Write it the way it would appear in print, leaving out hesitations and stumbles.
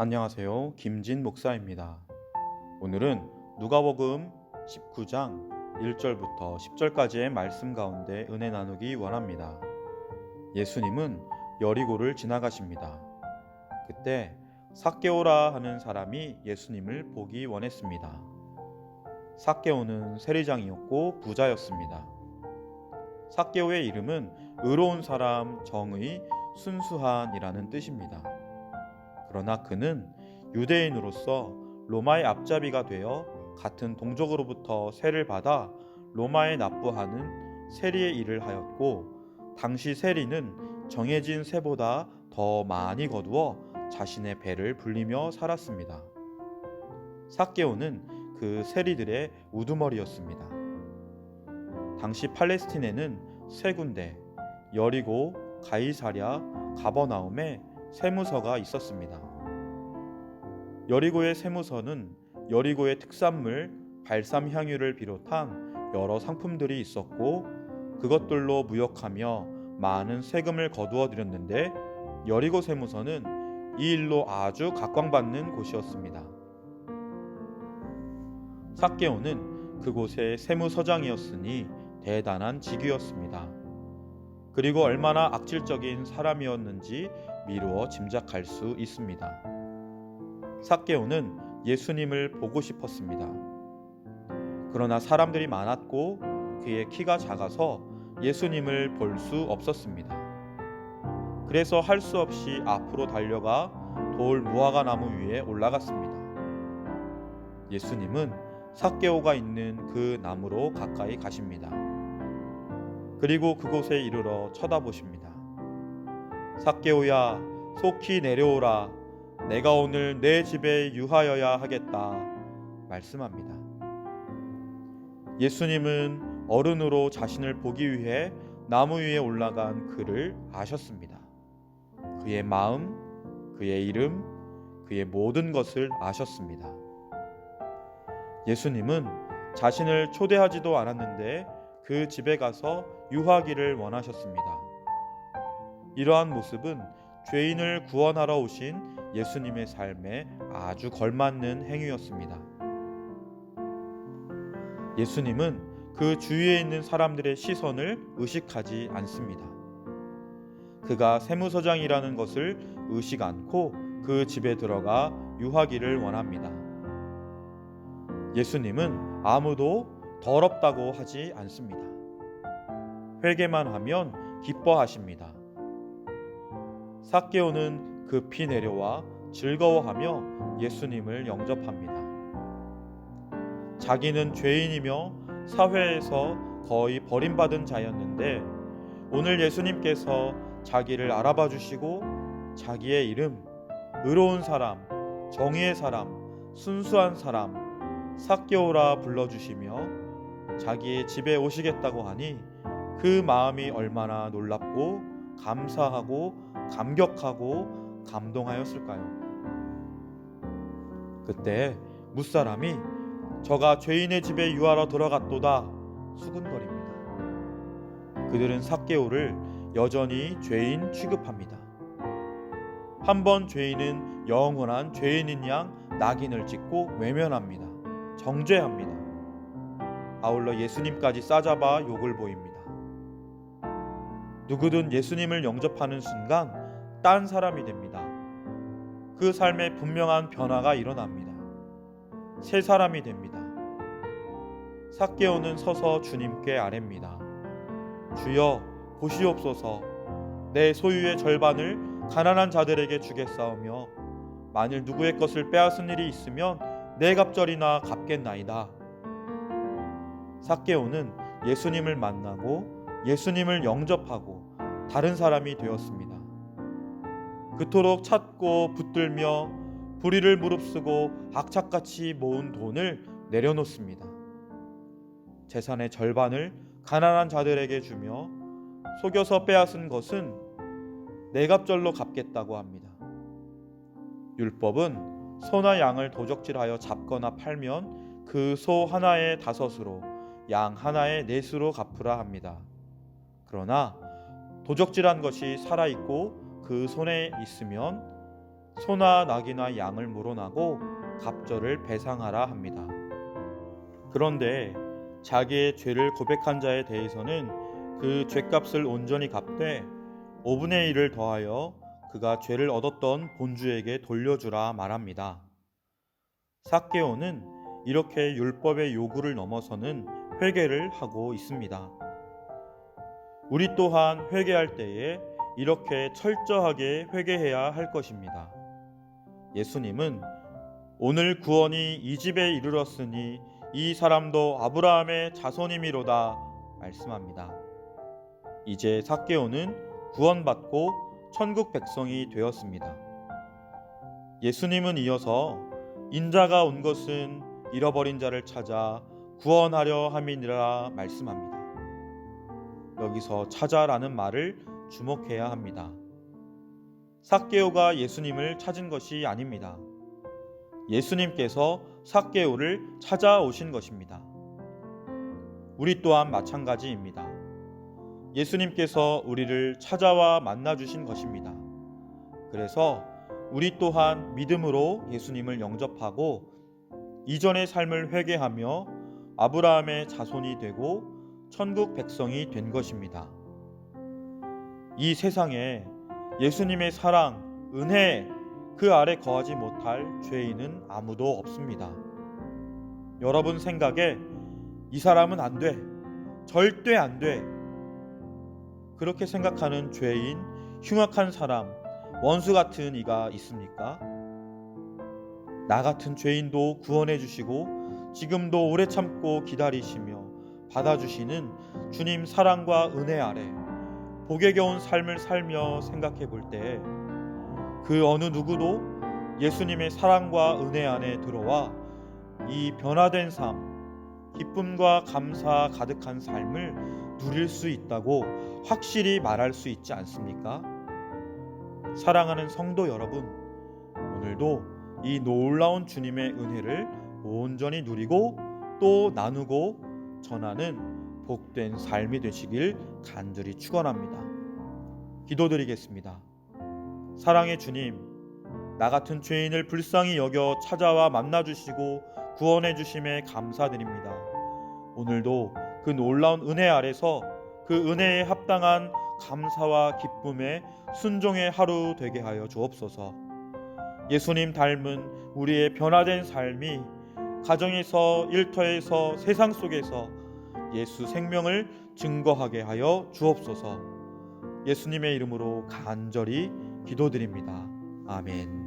안녕하세요. 김진 목사입니다. 오늘은 누가복음 19장 1절부터 10절까지의 말씀 가운데 은혜 나누기 원합니다. 예수님은 여리고를 지나가십니다. 그때 삭개오라 하는 사람이 예수님을 보기 원했습니다. 삭개오는 세리장이었고 부자였습니다. 삭개오의 이름은 의로운 사람, 정의, 순수한이라는 뜻입니다. 그러나 그는 유대인으로서 로마의 앞잡이가 되어 같은 동족으로부터 세를 받아 로마에 납부하는 세리의 일을 하였고, 당시 세리는 정해진 세보다 더 많이 거두어 자신의 배를 불리며 살았습니다. 삭개오는 그 세리들의 우두머리였습니다. 당시 팔레스틴에는 세 군데, 여리고, 가이사랴, 가버나움에 세무서가 있었습니다. 여리고의 세무서는 여리고의 특산물 발삼 향유를 비롯한 여러 상품들이 있었고, 그것들로 무역하며 많은 세금을 거두어 들였는데, 여리고 세무서는 이 일로 아주 각광받는 곳이었습니다. 삭개오는 그곳의 세무서장이었으니 대단한 직위였습니다. 그리고 얼마나 악질적인 사람이었는지 미루어 짐작할 수 있습니다. 삭개오는 예수님을 보고 싶었습니다. 그러나 사람들이 많았고 그의 키가 작아서 예수님을 볼 수 없었습니다. 그래서 할 수 없이 앞으로 달려가 돌 무화과 나무 위에 올라갔습니다. 예수님은 삭개오가 있는 그 나무로 가까이 가십니다. 그리고 그곳에 이르러 쳐다보십니다. 삭개오야, 속히 내려오라. 내가 오늘 내 집에 유하여야 하겠다. 말씀합니다. 예수님은 어른으로 자신을 보기 위해 나무 위에 올라간 그를 아셨습니다. 그의 마음, 그의 이름, 그의 모든 것을 아셨습니다. 예수님은 자신을 초대하지도 않았는데 그 집에 가서 유하기를 원하셨습니다. 이러한 모습은 죄인을 구원하러 오신 예수님의 삶에 아주 걸맞는 행위였습니다. 예수님은 그 주위에 있는 사람들의 시선을 의식하지 않습니다. 그가 세무서장이라는 것을 의식 않고 그 집에 들어가 유하기를 원합니다. 예수님은 아무도 더럽다고 하지 않습니다. 회개만 하면 기뻐하십니다. 삭개오는 급히 내려와 즐거워하며 예수님을 영접합니다. 자기는 죄인이며 사회에서 거의 버림받은 자였는데 오늘 예수님께서 자기를 알아봐 주시고 자기의 이름, 의로운 사람, 정의의 사람, 순수한 사람, 삭개오라 불러주시며 자기의 집에 오시겠다고 하니 그 마음이 얼마나 놀랍고 감사하고 감격하고 감동하였을까요? 그때 뭇사람이 저가 죄인의 집에 유하러 들어갔도다 수군거립니다. 그들은 삭개오를 여전히 죄인 취급합니다. 한번 죄인은 영원한 죄인인 양 낙인을 찍고 외면합니다. 정죄합니다. 아울러 예수님까지 싸잡아 욕을 보입니다. 누구든 예수님을 영접하는 순간 딴 사람이 됩니다. 그 삶에 분명한 변화가 일어납니다. 새 사람이 됩니다. 삭개오는 서서 주님께 아뢰입니다. 주여 보시옵소서. 내 소유의 절반을 가난한 자들에게 주겠사오며 만일 누구의 것을 빼앗은 일이 있으면 네 갑절이나 갚겠나이다. 삭개오는 예수님을 만나고 예수님을 영접하고 다른 사람이 되었습니다. 그토록 찾고 붙들며 불의를 무릅쓰고 악착같이 모은 돈을 내려놓습니다. 재산의 절반을 가난한 자들에게 주며 속여서 빼앗은 것은 네 갑절로 갚겠다고 합니다. 율법은 소나 양을 도적질하여 잡거나 팔면 그 소 하나의 5으로 양 하나의 4수로 갚으라 합니다. 그러나 도적질한 것이 살아있고 그 손에 있으면 소나 낙이나 양을 물어나고 갑절을 배상하라 합니다. 그런데 자기의 죄를 고백한 자에 대해서는 그 죄값을 온전히 갚되 5분의 1을 더하여 그가 죄를 얻었던 본주에게 돌려주라 말합니다. 삭개오는 이렇게 율법의 요구를 넘어서는 회개를 하고 있습니다. 우리 또한 회개할 때에 이렇게 철저하게 회개해야 할 것입니다. 예수님은 오늘 구원이 이 집에 이르렀으니 이 사람도 아브라함의 자손이미로다 말씀합니다. 이제 삭개오는 구원받고 천국 백성이 되었습니다. 예수님은 이어서 인자가 온 것은 잃어버린 자를 찾아 구원하려 함이니라 말씀합니다. 여기서 찾아라는 말을 주목해야 합니다. 삭개오가 예수님을 찾은 것이 아닙니다. 예수님께서 삭개오를 찾아오신 것입니다. 우리 또한 마찬가지입니다. 예수님께서 우리를 찾아와 만나주신 것입니다. 그래서 우리 또한 믿음으로 예수님을 영접하고 이전의 삶을 회개하며 아브라함의 자손이 되고 천국 백성이 된 것입니다. 이 세상에 예수님의 사랑, 은혜, 그 아래 거하지 못할 죄인은 아무도 없습니다. 여러분 생각에 이 사람은 안 돼, 절대 안 돼, 그렇게 생각하는 죄인, 흉악한 사람, 원수 같은 이가 있습니까? 나 같은 죄인도 구원해 주시고 지금도 오래 참고 기다리시며 받아주시는 주님 사랑과 은혜 아래 복에 겨운 삶을 살며 생각해 볼 때 그 어느 누구도 예수님의 사랑과 은혜 안에 들어와 이 변화된 삶, 기쁨과 감사 가득한 삶을 누릴 수 있다고 확실히 말할 수 있지 않습니까? 사랑하는 성도 여러분, 오늘도 이 놀라운 주님의 은혜를 온전히 누리고 또 나누고 전하는 복된 삶이 되시길 간절히 축원합니다. 기도드리겠습니다. 사랑의 주님, 나 같은 죄인을 불쌍히 여겨 찾아와 만나주시고 구원해 주심에 감사드립니다. 오늘도 그 놀라운 은혜 아래서 그 은혜에 합당한 감사와 기쁨의 순종의 하루 되게 하여 주옵소서. 예수님 닮은 우리의 변화된 삶이 가정에서, 일터에서, 세상 속에서 예수 생명을 증거하게 하여 주옵소서. 예수님의 이름으로 간절히 기도드립니다. 아멘.